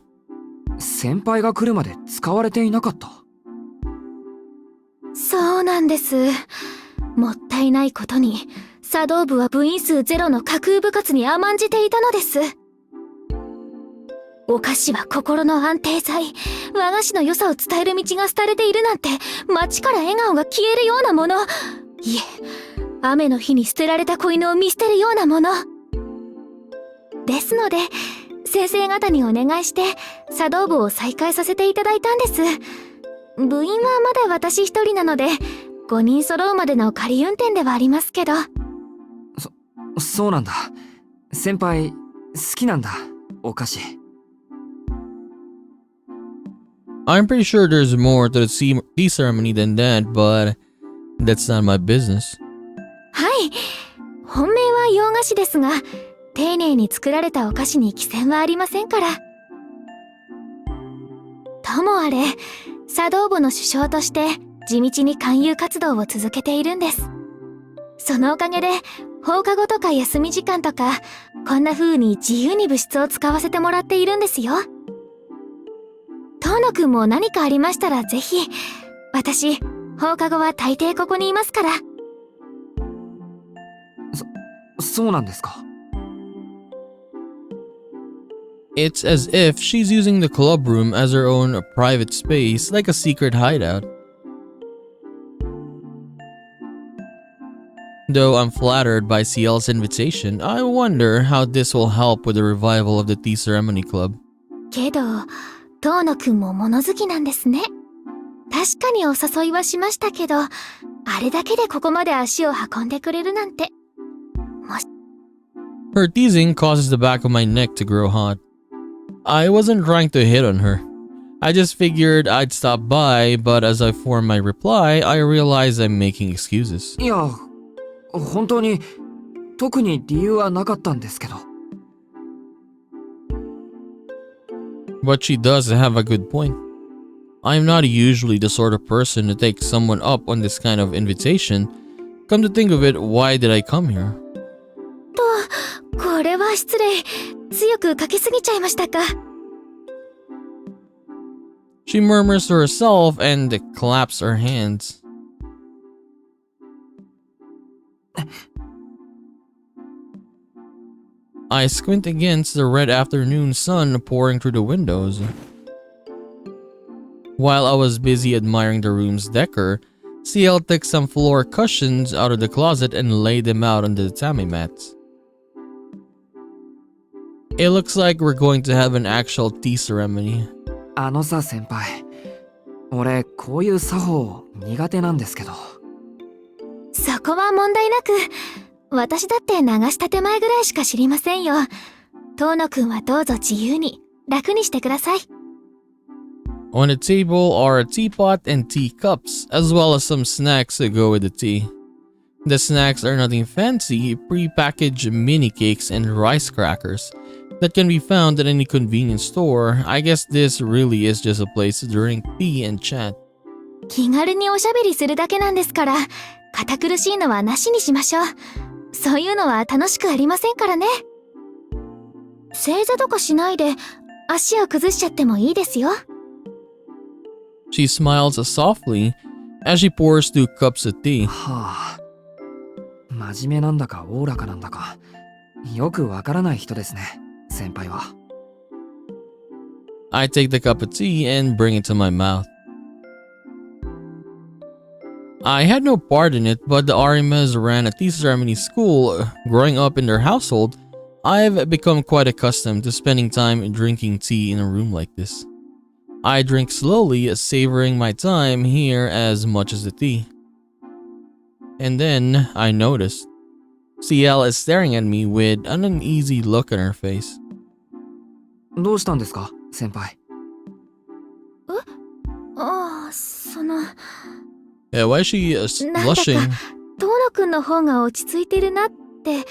先輩が来るまで使われていなかった。そうなんです。もったいないことに、茶道部は部員数ゼロの架空部活に甘んじていたのです。お菓子は心の安定剤、和菓子の良さを伝える道が廃れているなんて、街から笑顔が消えるようなもの。いえ、雨の日に捨てられた子犬を見捨てるようなもの。ですので、先生方にお願いして、茶道部を再開させていただいたんです。部員はまだ私一人なので、5人揃うまでの仮運転ではありますけど。そうなんだ。先輩、好きなんだ、お菓子。I'm pretty sure there's more to the tea ceremony than that, but that's not my business. はい。本命は洋菓子ですが、丁寧に作られたお菓子に寄せはありませんから。ともあれ、茶道部の首相として地道に勧誘活動を続けているんです。そのおかげで放課後とか休み時間とか、こんな風に自由に部室を使わせてもらっているんですよ。遠野くんも何かありましたらぜひ。私、放課後は大抵ここにいますから。そうなんですか。It's as if she's using the club room as her own private space, like a secret hideout. Though I'm flattered by CL's invitation, I wonder how this will help with the revival of the tea ceremony club. けど、遠野くんも物好きなんですね。確かにお誘いはしましたけど、あれだけでここまで足を運んでくれるなんて。Her teasing causes the back of my neck to grow hot. I wasn't trying to hit on her. I just figured I'd stop by, but as I formed my reply, I realized I'm making excuses. いや、本当に特に理由はなかったんですけど。But she does have a good point. I'm not usually the sort of person to take someone up on this kind of invitation. Come to think of it, why did I come here? これは失礼。強くかけすぎちゃいましたか。She murmurs to herself and claps her hands. I squint against the red afternoon sun pouring through the windows. While I was busy admiring the room's decor, CL took some floor cushions out of the closet and laid them out on the tatami mats. It looks like we're going to have an actual tea ceremony. さ先輩、俺こういう作法苦手なんですけど。そこは問題なく、私だって流した手前ぐらいしか知りませんよ。遠野くんはどうぞ自由に、楽にしてください。On the table are a teapot and teacups, as well as some snacks to go with the tea. The snacks are nothing fancy, pre-packaged mini cakes and rice crackers that can be found at any convenience store. I guess this really is just a place to drink tea and chat. 気軽におしゃべりするだけなんですから、堅苦しいのはなしにしましょう。そういうのは楽しくありませんからね。正座とかしないで足を崩しちゃってもいいですよ。She smiles softly as she pours 2 cups of tea. はあ、真面目なんだかおおらかなんだか、よくわからない人ですね、先輩は。I take the cup of tea and bring it to my mouth. I had no part in it, but the Arimas ran a tea ceremony school. Growing up in their household, I've become quite accustomed to spending time drinking tea in a room like this. I drink slowly, savoring my time here as much as the tea. And then I noticed CL is staring at me with an uneasy look on her face. どうしたんですか、先輩。Yeah, why is she なんだか blushing? 遠野くんの方が落ち着いてるなって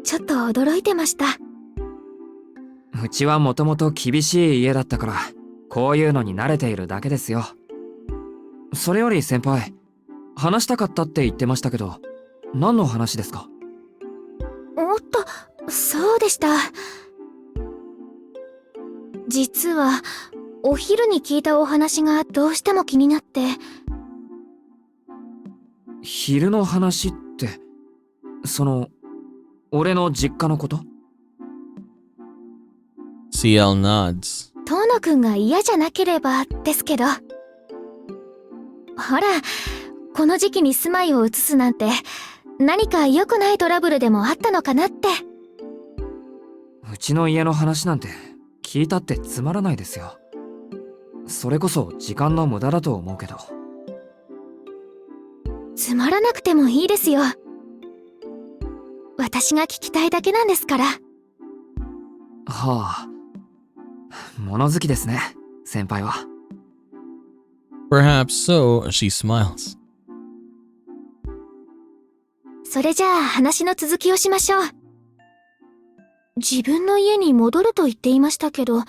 ちょっと驚いてました。うちはもともと厳しい家だったから、こういうのに慣れているだけですよ。それより先輩、話したかったって言ってましたけど、何の話ですか？おっと、そうでした。実はお昼に聞いたお話がどうしても気になって。昼の話って、俺の実家のこと？ CL nods. 遠野くんが嫌じゃなければですけど。ほら、この時期に住まいを移すなんて何か良くないトラブルでもあったのかなって。うちの家の話なんて聞いたってつまらないですよ。それこそ時間の無駄だと思うけど。つまらなくてもいいですよ。私が聞きたいだけなんですから。はあ。物好きですね、先輩は。Perhaps so, she smiles. それじゃあ話の続きをしましょう。自分の家に戻ると言っていましたけど、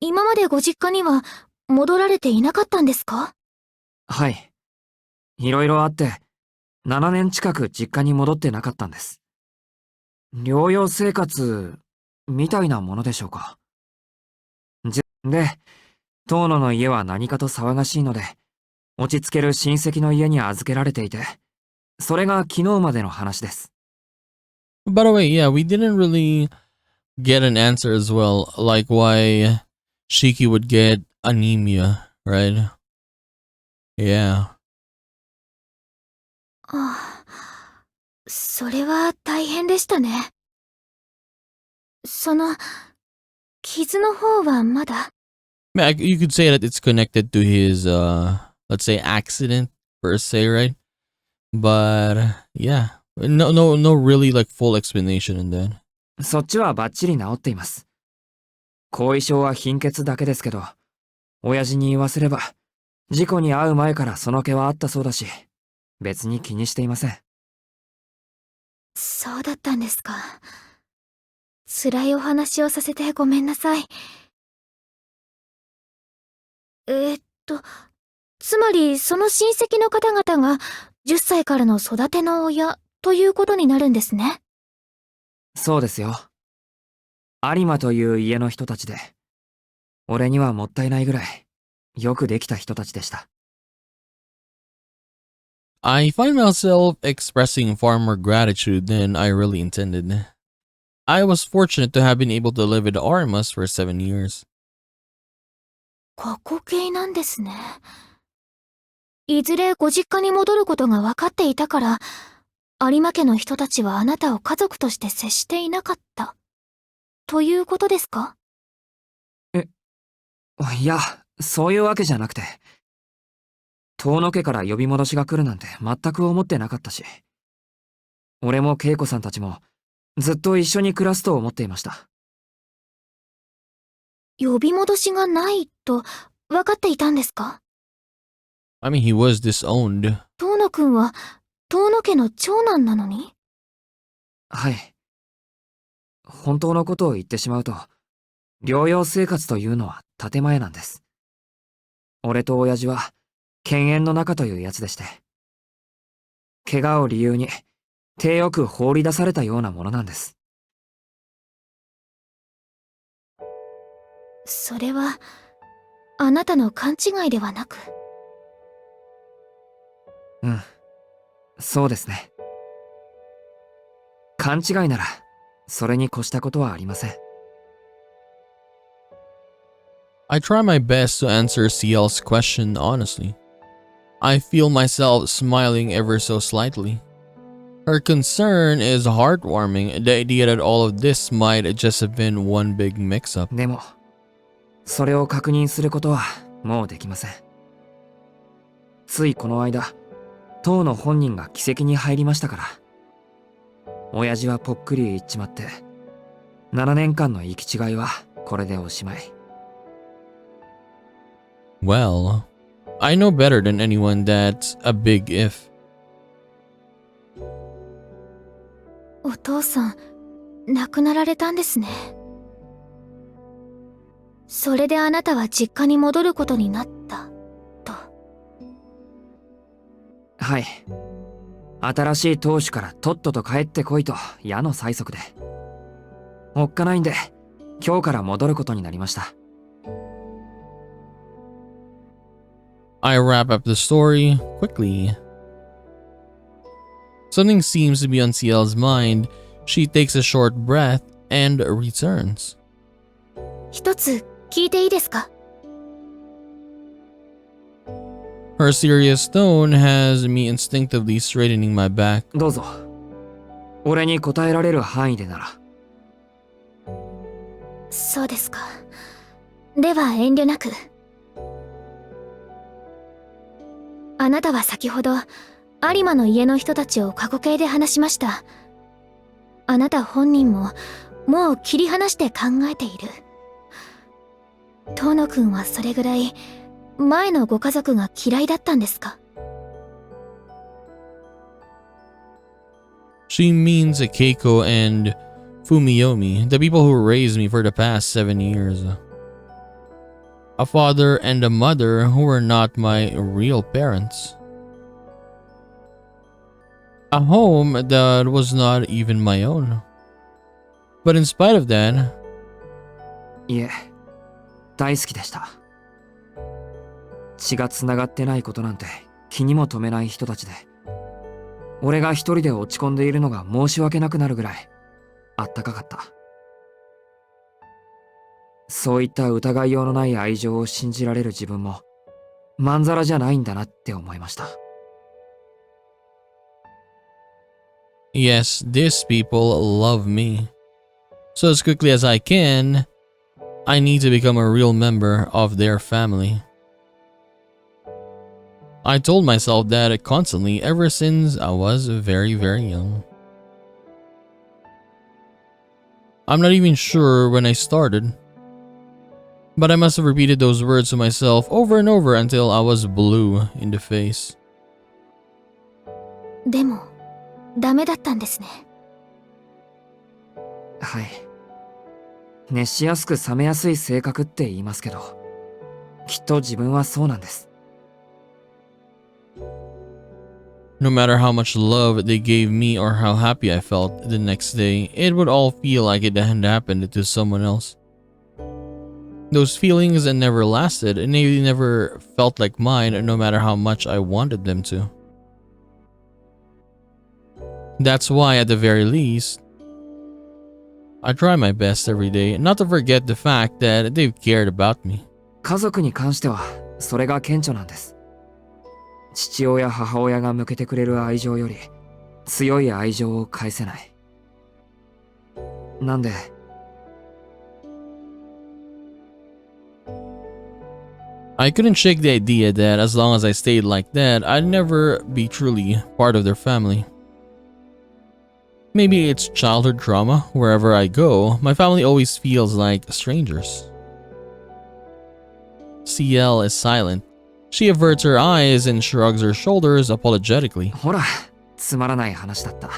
今までご実家には戻られていなかったんですか？はい。いろいろあって、7年近く実家に戻ってなかったんです。療養生活、みたいなものでしょうか。で、遠野の家は何かと騒がしいので、落ち着ける親戚の家に預けられていて、それが昨日までの話です。By the way, yeah, we didn't really get an answer as well, like why Shiki would get anemia, right? Yeah. ああ、それは大変でしたね。その、傷の方はまだ。You could say that it's connected to his, let's say, accident per se, right? But yeah, no, really like full explanation in that. そっちはバッチリ治っています。後遺症は貧血だけですけど、親父に言わせれば、事故に遭う前からその気はあったそうだし、別に気にしていません。そうだったんですか。辛いお話をさせてごめんなさい。つまりその親戚の方々が10歳からの育ての親ということになるんですね。そうですよ。有馬という家の人たちで、俺にはもったいないぐらい、よくできた人たちでした。I find myself expressing far more gratitude than I really intended. I was fortunate to have been able to live with Arimas for 7 years. 過去形なんですね。いずれご実家に戻ることが分かっていたから、有馬家の人たちはあなたを家族として接していなかった。ということですか？いや、そういうわけじゃなくて。遠野家から呼び戻しが来るなんて全く思ってなかったし。俺も恵子さんたちもずっと一緒に暮らすと思っていました。呼び戻しがないと分かっていたんですか？ I mean, he was disowned. 遠野くんは遠野家の長男なのに？はい。本当のことを言ってしまうと、療養生活というのは建前なんです。俺と親父は犬猿の仲というやつでして。怪我を理由に手よく放り出されたようなものなんです。それはあなたの勘違いではなく。うん、そうですね。勘違いならそれに越したことはありません。I try my best to answer CL's question honestly. I feel myself smiling ever so slightly. Her concern is heartwarming, the idea that all of this might just have been one big mix-up. でも、それを確認することはもうできません。ついこの間、当の本人が奇跡に入りましたから。親父はぽっくり言っちまって、7年間の行き違いはこれでおしまい。Well, I know better than anyone that's a big if. お父さん、亡くなられたんですね。それであなたは実家に戻ることになった、と。はい。新しい当主からとっとと帰ってこいと矢の催促で。おっかないんで、今日から戻ることになりました。I wrap up the story quickly. Something seems to be on CL's mind. She takes a short breath and returns. 一つ聞いていいですか？ Her serious tone has me instinctively straightening my back. どうぞ。俺に答えられる範囲でなら。そうですか。では遠慮なく。あなたは先ほど有馬の家の人たちを過去形で話しました。あなた本人ももう切り離して考えている。遠野くんはそれぐらい前のご家族が嫌いだったんですか？ She means Keiko and Fumiyomi, the people who raised me for the past 7 years. A father and a mother who were not my real parents. A home that was not even my own. But in spite of that, いえ、大好きでした。血がつながってないことなんて気にも留めない人たちで、俺が一人で落ち込んでいるのが申し訳なくなるぐらいあったかかった。そういった疑いようのない愛情を信じられる自分もまんざらじゃないんだなって思いました。yes, these people love me. So as quickly as I can, I need to become a real member of their family. I told myself that constantly ever since I was very, very young. I'm not even sure when I started, but I must have repeated those words to myself over and over until I was blue in the face. でもダメだったんですね。はい。熱しやすく冷めやすい性格って言いますけど、きっと自分はそうなんです。No matter how much love they gave me or how happy I felt the next day, it would all feel like it had happened to someone else. Those feelings never lasted and they never felt like mine no matter how much I wanted them to. That's why at the very least, I try my best every day not to forget the fact that they've cared about me. 家族に関してはそれが顕著なんです。父親母親が向けてくれる愛情より強い愛情を返せない。なんでI couldn't shake the idea that as long as I stayed like that, I'd never be truly part of their family. Maybe it's childhood trauma. Wherever I go, my family always feels like strangers. CL is silent. She averts her eyes and shrugs her shoulders apologetically. ほら、つまらない話だった。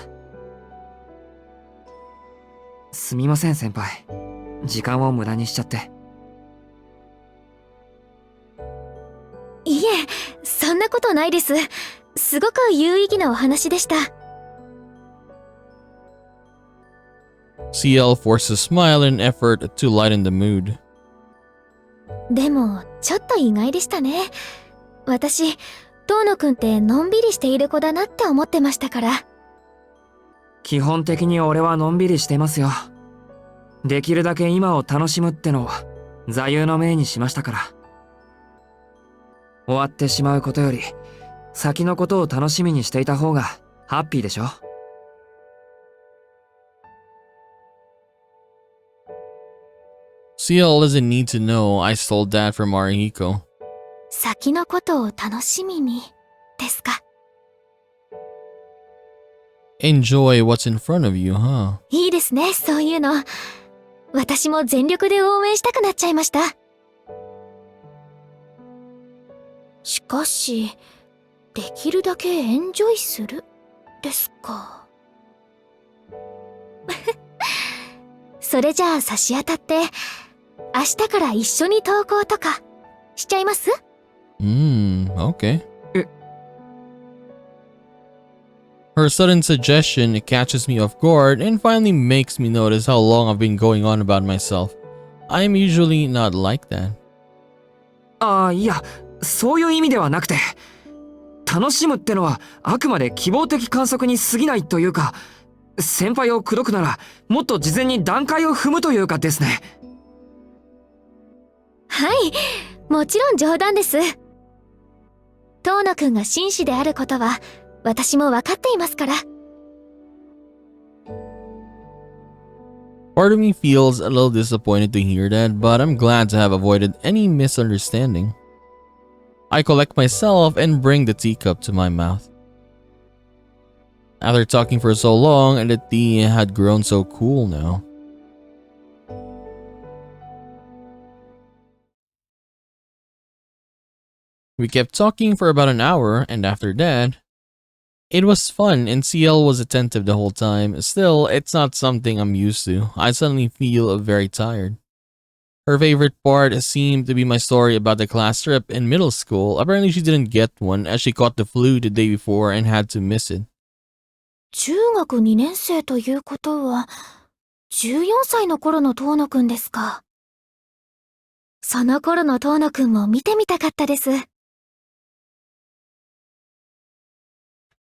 すみません先輩。時間を無駄にしちゃって。いえ、そんなことないです。すごく有意義なお話でした。CL forced a smile in an effort to lighten the mood. でもちょっと意外でしたね。私、遠野くんってのんびりしている子だなって思ってましたから。基本的に俺はのんびりしてますよ。できるだけ今を楽しむってのを座右の銘にしましたから。終わってしまうことより先のことを楽しみにしていた方がハッピーでしょ。CL doesn't need to know I stole that from Marihiko. 先のことを楽しみにですか。Enjoy what's in front of you, huh? いいですね、そういうの。私も全力で応援したくなっちゃいました。しかし、できるだけエンジョイするですか。それじゃあ差し当たって明日から一緒に登校とかしちゃいます？Okay. Her sudden suggestion catches me off guard and finally makes me notice how long I've been going on about myself. I'm usually not like that. ああ、いや、そういう意味ではなくて、楽しむってのはあくまで希望的観測に過ぎないというか、先輩を口説くならもっと事前に段階を踏むというかですね。はい、もちろん冗談です。遠野くんが紳士であることは私も分かっていますから。Part of me feels a little disappointed to hear that, but I'm glad to have avoided any misunderstanding. I collect myself and bring the teacup to my mouth. After talking for so long, the tea had grown so cool now. We kept talking for about an hour, and after that, it was fun and CL was attentive the whole time. Still, it's not something I'm used to. I suddenly feel very tired. Her favorite part seemed to be my story about the class trip in middle school. Apparently she didn't get one as she caught the flu the day before and had to miss it. 中学2年生ということは、14歳の頃の遠野くんですか。その頃の遠野くんも見てみたかったです。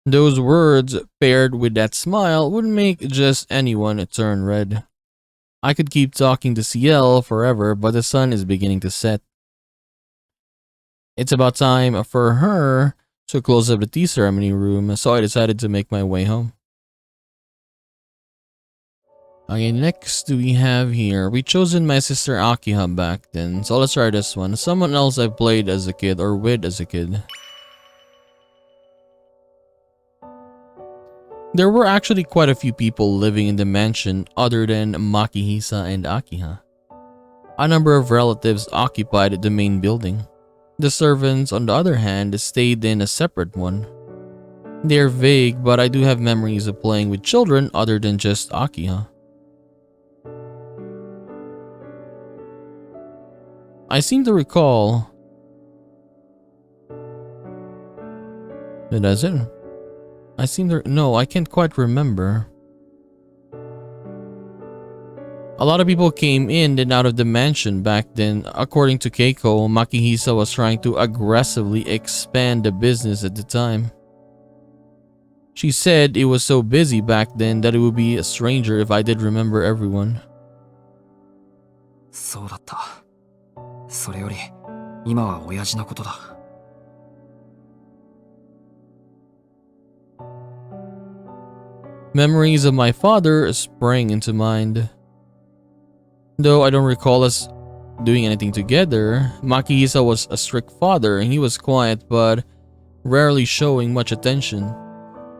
Those words, paired with that smile, would make just anyone turn red. I could keep talking to CL forever, but the sun is beginning to set. It's about time for her to close up the tea ceremony room, so I decided to make my way home. Okay, next we have here, we chosen my sister Akiha back then, so let's try this one. Someone else I played as a kid or with as a kid. There were actually quite a few people living in the mansion other than Makihisa and Akiha. A number of relatives occupied the main building. The servants, on the other hand, stayed in a separate one. They are vague, but I do have memories of playing with children other than just Akiha. I seem to recall... That's it. No, I can't quite remember. A lot of people came in and out of the mansion back then. According to Keiko, Makihisa was trying to aggressively expand the business at the time. She said it was so busy back then that it would be a stranger if I did remember everyone. そうだった。それより、今は親父のことだ。Memories of my father sprang into mind. Though I don't recall us doing anything together, Makihisa was a strict father and he was quiet but rarely showing much attention.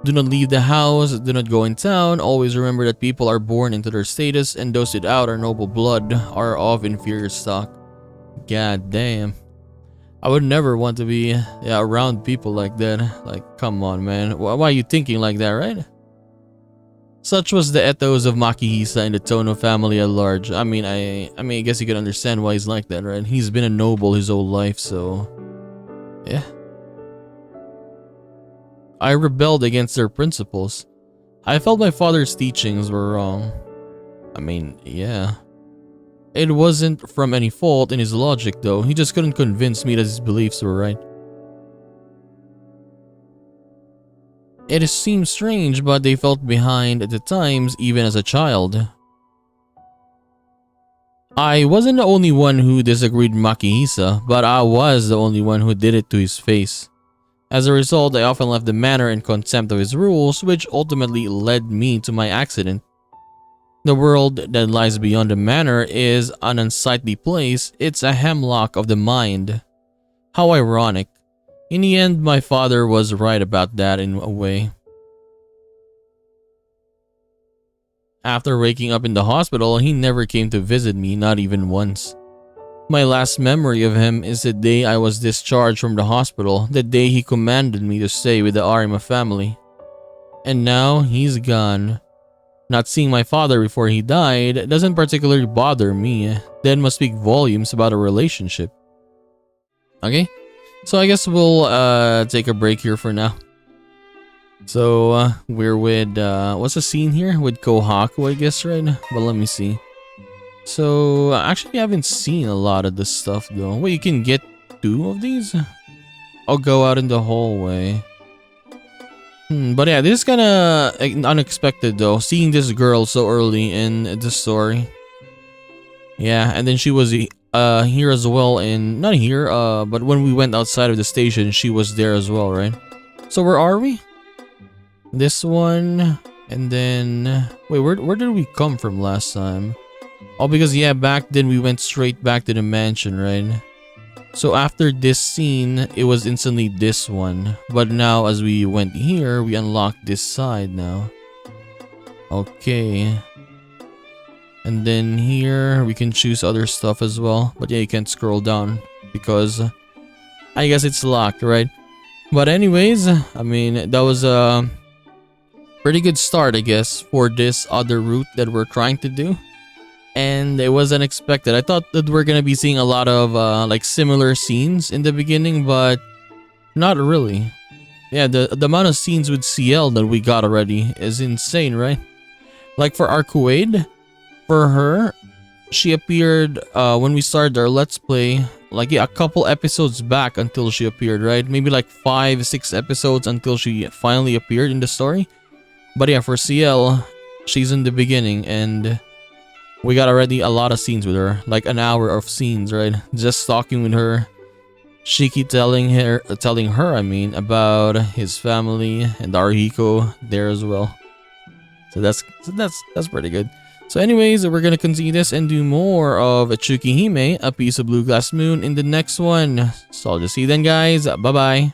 Do not leave the house, do not go in town, always remember that people are born into their status and those without our noble blood are of inferior stock. God damn. I would never want to be around people like that. Like, come on, man. Why are you thinking like that, right? Such was the ethos of Makihisa and the Tono family at large. I mean, I guess you can understand why he's like that, right? He's been a noble his whole life, so... yeah. I rebelled against their principles. I felt my father's teachings were wrong. I mean, yeah. It wasn't from any fault in his logic, though. He just couldn't convince me that his beliefs were right. It seemed strange, but they felt behind at the times, even as a child. I wasn't the only one who disagreed with Makihisa, but I was the only one who did it to his face. As a result, I often left the manner in contempt of his rules, which ultimately led me to my accident. The world that lies beyond the manor is an unsightly place. It's a hemlock of the mind. How ironic. In the end, my father was right about that in a way. After waking up in the hospital, he never came to visit me, not even once. My last memory of him is the day I was discharged from the hospital, the day he commanded me to stay with the Arima family. And now, he's gone. Not seeing my father before he died doesn't particularly bother me. That must speak volumes about a relationship. Okay? So I guess we'll take a break here for now. So we're with what's the scene here? With Kohaku, I guess, right? But let me see. So actually I haven't seen a lot of this stuff though. Wait, you can get 2 of these? I'll go out in the hallway. But yeah, this is kinda unexpected though, seeing this girl so early in the story. Yeah, and then she was here as well in, not here, but when we went outside of the station, she was there as well, right? So where are we? This one, and then, wait, where did we come from last time? Oh, because yeah, back then we went straight back to the mansion, right? So after this scene, it was instantly this one. But now as we went here, we unlocked this side now. Okay. And then here, we can choose other stuff as well. But yeah, you can't scroll down because I guess it's locked, right? But anyways, I mean, that was a pretty good start, I guess, for this other route that we're trying to do. And it was unexpected. I thought that we're gonna be seeing a lot of like similar scenes in the beginning, but not really. Yeah, the amount of scenes with CL that we got already is insane, right? Like for Arcuade, for her, she appeared when we started our Let's Play, like yeah, a couple episodes back until she appeared, right? Maybe like 5-6 episodes until she finally appeared in the story. But yeah, for CL, she's in the beginning and we got already a lot of scenes with her, like an hour of scenes, right? Just talking with her. Shiki telling her, I mean, about his family and Arihiko there as well. So that's pretty good. So anyways, we're gonna continue this and do more of Tsukihime, A Piece of Blue Glass Moon in the next one. So I'll just see you then, guys. Bye bye.